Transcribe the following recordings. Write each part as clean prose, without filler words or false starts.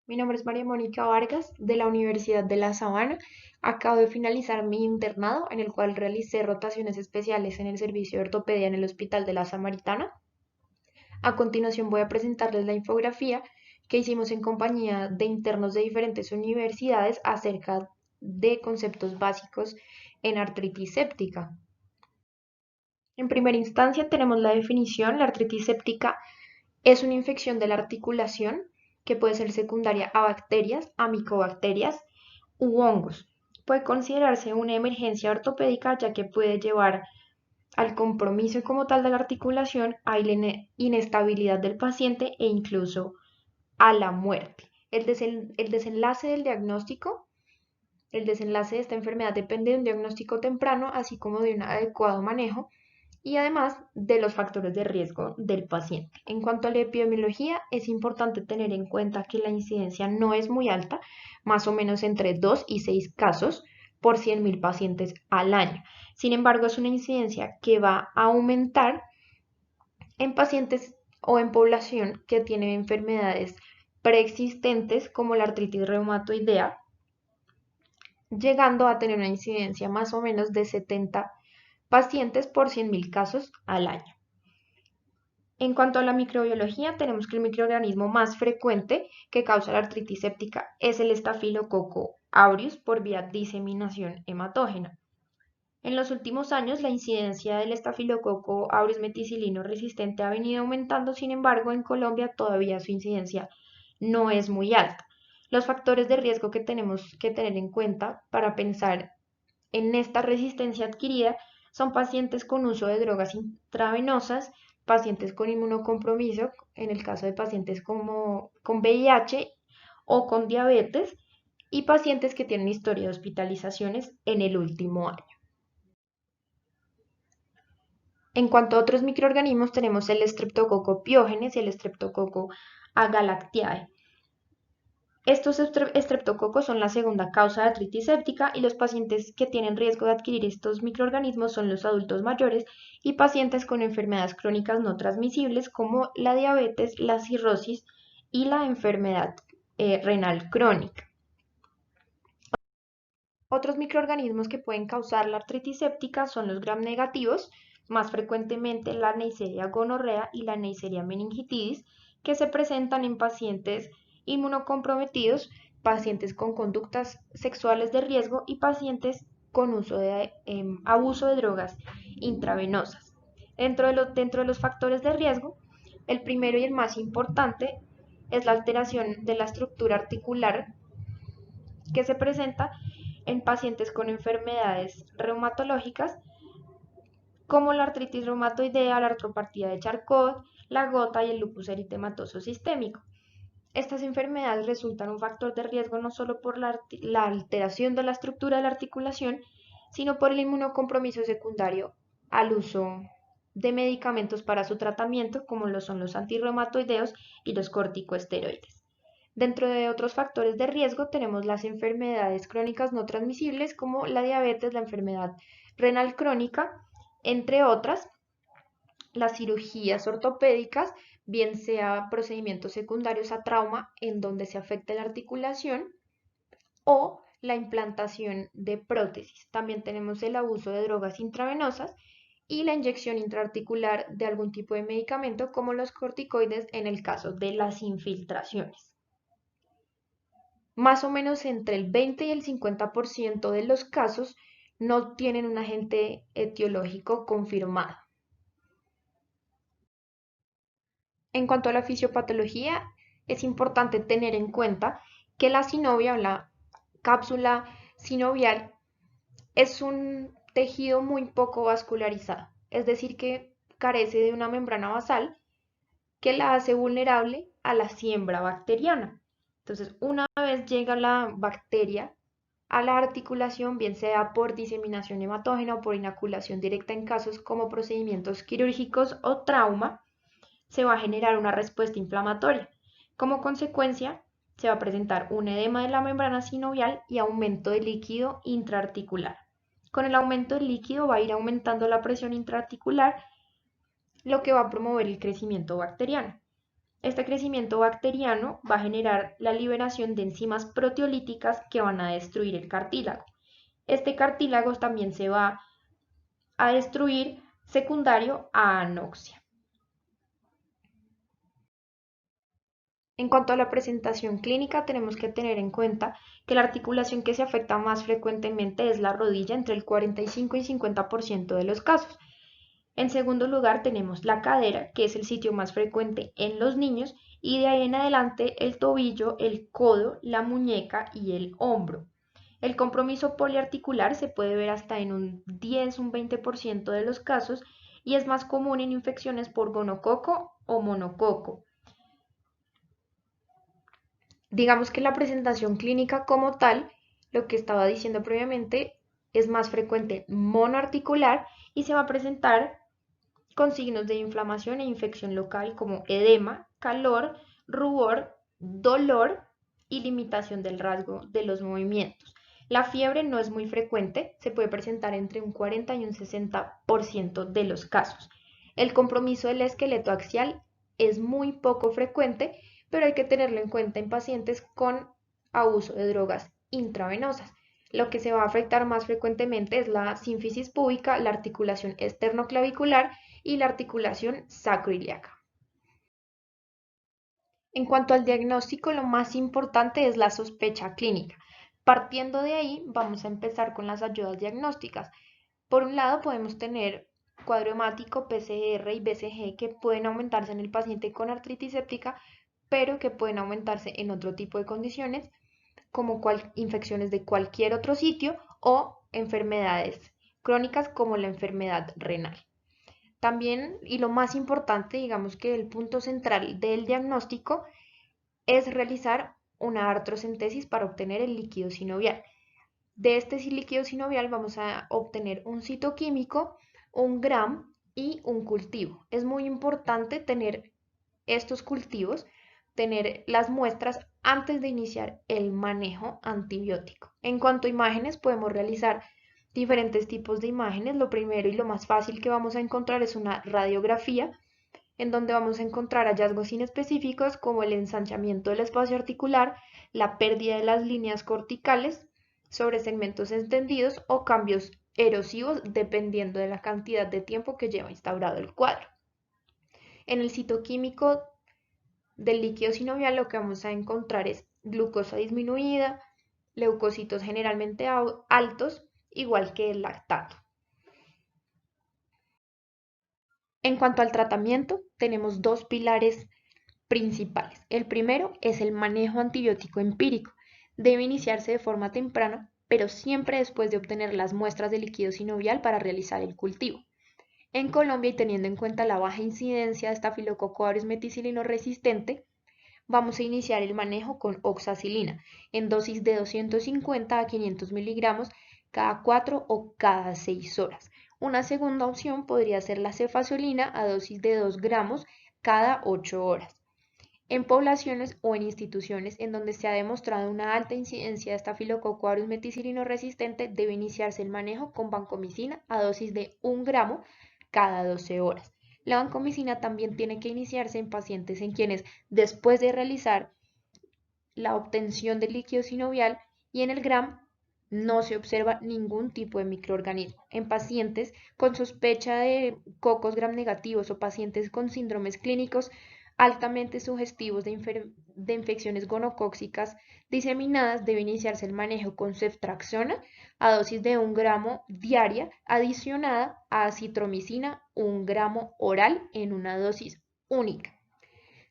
Mi nombre es María Mónica Vargas de la Universidad de La Sabana. Acabo de finalizar mi internado en el cual realicé rotaciones especiales en el servicio de ortopedia en el Hospital de la Samaritana. A continuación voy a presentarles la infografía que hicimos en compañía de internos de diferentes universidades acerca de conceptos básicos en artritis séptica. En primera instancia tenemos la definición. La artritis séptica es una infección de la articulación que puede ser secundaria a bacterias, a micobacterias u hongos. Puede considerarse una emergencia ortopédica ya que puede llevar al compromiso como tal de la articulación, a la inestabilidad del paciente e incluso a la muerte. El desenlace del diagnóstico, el desenlace de esta enfermedad depende de un diagnóstico temprano, así como de un adecuado manejo y además de los factores de riesgo del paciente. En cuanto a la epidemiología, es importante tener en cuenta que la incidencia no es muy alta, más o menos entre 2 y 6 casos por 100.000 pacientes al año. Sin embargo, es una incidencia que va a aumentar en pacientes o en población que tiene enfermedades preexistentes como la artritis reumatoidea, llegando a tener una incidencia más o menos de 70 pacientes por 100.000 casos al año. En cuanto a la microbiología, tenemos que el microorganismo más frecuente que causa la artritis séptica es el Staphylococcus aureus por vía diseminación hematógena. En los últimos años, la incidencia del Staphylococcus aureus meticilino resistente ha venido aumentando, sin embargo, en Colombia todavía su incidencia no es muy alta. Los factores de riesgo que tenemos que tener en cuenta para pensar en esta resistencia adquirida son pacientes con uso de drogas intravenosas, pacientes con inmunocompromiso, en el caso de pacientes como con VIH o con diabetes, y pacientes que tienen historia de hospitalizaciones en el último año. En cuanto a otros microorganismos, tenemos el Streptococcus pyogenes y el Streptococcus agalactiae. Estos estreptococos son la segunda causa de artritis séptica y los pacientes que tienen riesgo de adquirir estos microorganismos son los adultos mayores y pacientes con enfermedades crónicas no transmisibles como la diabetes, la cirrosis y la enfermedad renal crónica. Otros microorganismos que pueden causar la artritis séptica son los gram negativos, más frecuentemente la Neisseria gonorrea y la Neisseria meningitidis, que se presentan en pacientes inmunocomprometidos, pacientes con conductas sexuales de riesgo y pacientes con abuso de drogas intravenosas. Dentro de los factores de riesgo, el primero y el más importante es la alteración de la estructura articular que se presenta en pacientes con enfermedades reumatológicas como la artritis reumatoidea, la artropatía de Charcot, la gota y el lupus eritematoso sistémico. Estas enfermedades resultan un factor de riesgo no solo por la alteración de la estructura de la articulación, sino por el inmunocompromiso secundario al uso de medicamentos para su tratamiento, como lo son los antirreumatoideos y los corticosteroides. Dentro de otros factores de riesgo tenemos las enfermedades crónicas no transmisibles como la diabetes, la enfermedad renal crónica, entre otras, las cirugías ortopédicas, bien sea procedimientos secundarios a trauma en donde se afecta la articulación o la implantación de prótesis. También tenemos el abuso de drogas intravenosas y la inyección intraarticular de algún tipo de medicamento como los corticoides en el caso de las infiltraciones. Más o menos entre el 20 y el 50% de los casos no tienen un agente etiológico confirmado. En cuanto a la fisiopatología, es importante tener en cuenta que la sinovia o la cápsula sinovial es un tejido muy poco vascularizado, es decir, que carece de una membrana basal que la hace vulnerable a la siembra bacteriana. Entonces, una vez llega la bacteria a la articulación, bien sea por diseminación hematógena o por inoculación directa en casos como procedimientos quirúrgicos o trauma, se va a generar una respuesta inflamatoria. Como consecuencia, se va a presentar un edema de la membrana sinovial y aumento de líquido intraarticular. Con el aumento del líquido va a ir aumentando la presión intraarticular, lo que va a promover el crecimiento bacteriano. Este crecimiento bacteriano va a generar la liberación de enzimas proteolíticas que van a destruir el cartílago. Este cartílago también se va a destruir secundario a anoxia. En cuanto a la presentación clínica, tenemos que tener en cuenta que la articulación que se afecta más frecuentemente es la rodilla, entre el 45 y 50% de los casos. En segundo lugar, tenemos la cadera, que es el sitio más frecuente en los niños, y de ahí en adelante el tobillo, el codo, la muñeca y el hombro. El compromiso poliarticular se puede ver hasta en un 10, un 20% de los casos y es más común en infecciones por gonococo o monococo. Digamos que la presentación clínica como tal, lo que estaba diciendo previamente, es más frecuente monoarticular y se va a presentar con signos de inflamación e infección local como edema, calor, rubor, dolor y limitación del rasgo de los movimientos. La fiebre no es muy frecuente, se puede presentar entre un 40 y un 60% de los casos. El compromiso del esqueleto axial es muy poco frecuente, pero hay que tenerlo en cuenta en pacientes con abuso de drogas intravenosas. Lo que se va a afectar más frecuentemente es la sínfisis púbica, la articulación esternoclavicular y la articulación sacroiliaca. En cuanto al diagnóstico, lo más importante es la sospecha clínica. Partiendo de ahí, vamos a empezar con las ayudas diagnósticas. Por un lado, podemos tener cuadro hemático, PCR y BCG que pueden aumentarse en el paciente con artritis séptica, pero que pueden aumentarse en otro tipo de condiciones, como infecciones de cualquier otro sitio o enfermedades crónicas como la enfermedad renal. También, y lo más importante, digamos que el punto central del diagnóstico es realizar una artrocentesis para obtener el líquido sinovial. De este líquido sinovial vamos a obtener un citoquímico, un gram y un cultivo. Es muy importante tener estos cultivos, tener las muestras antes de iniciar el manejo antibiótico. En cuanto a imágenes, podemos realizar diferentes tipos de imágenes. Lo primero y lo más fácil que vamos a encontrar es una radiografía, en donde vamos a encontrar hallazgos inespecíficos como el ensanchamiento del espacio articular, la pérdida de las líneas corticales sobre segmentos extendidos o cambios erosivos dependiendo de la cantidad de tiempo que lleva instaurado el cuadro. En el citoquímico del líquido sinovial lo que vamos a encontrar es glucosa disminuida, leucocitos generalmente altos, igual que el lactato. En cuanto al tratamiento, tenemos dos pilares principales. El primero es el manejo antibiótico empírico. Debe iniciarse de forma temprana, pero siempre después de obtener las muestras de líquido sinovial para realizar el cultivo. En Colombia, y teniendo en cuenta la baja incidencia de Staphylococcus aureus meticilino resistente, vamos a iniciar el manejo con oxacilina en dosis de 250 a 500 miligramos cada 4 o cada 6 horas. Una segunda opción podría ser la cefazolina a dosis de 2 gramos cada 8 horas. En poblaciones o en instituciones en donde se ha demostrado una alta incidencia de Staphylococcus aureus meticilino resistente, debe iniciarse el manejo con vancomicina a dosis de 1 gramo cada 12 horas. La vancomicina también tiene que iniciarse en pacientes en quienes, después de realizar la obtención del líquido sinovial y en el GRAM, no se observa ningún tipo de microorganismo. En pacientes con sospecha de cocos gram negativos o pacientes con síndromes clínicos altamente sugestivos de infecciones gonocócicas diseminadas, debe iniciarse el manejo con ceftriaxona a dosis de 1 gramo diaria, adicionada a acitromicina 1 gramo oral en una dosis única.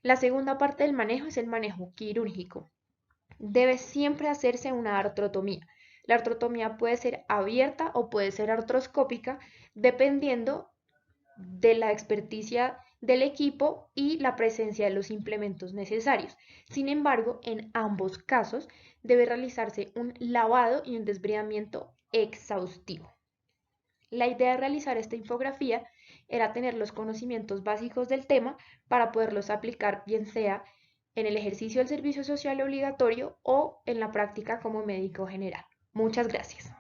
La segunda parte del manejo es el manejo quirúrgico. Debe siempre hacerse una artrotomía. La artrotomía puede ser abierta o puede ser artroscópica, dependiendo de la experticia del equipo y la presencia de los implementos necesarios. Sin embargo, en ambos casos debe realizarse un lavado y un desbridamiento exhaustivo. La idea de realizar esta infografía era tener los conocimientos básicos del tema para poderlos aplicar bien sea en el ejercicio del servicio social obligatorio o en la práctica como médico general. Muchas gracias.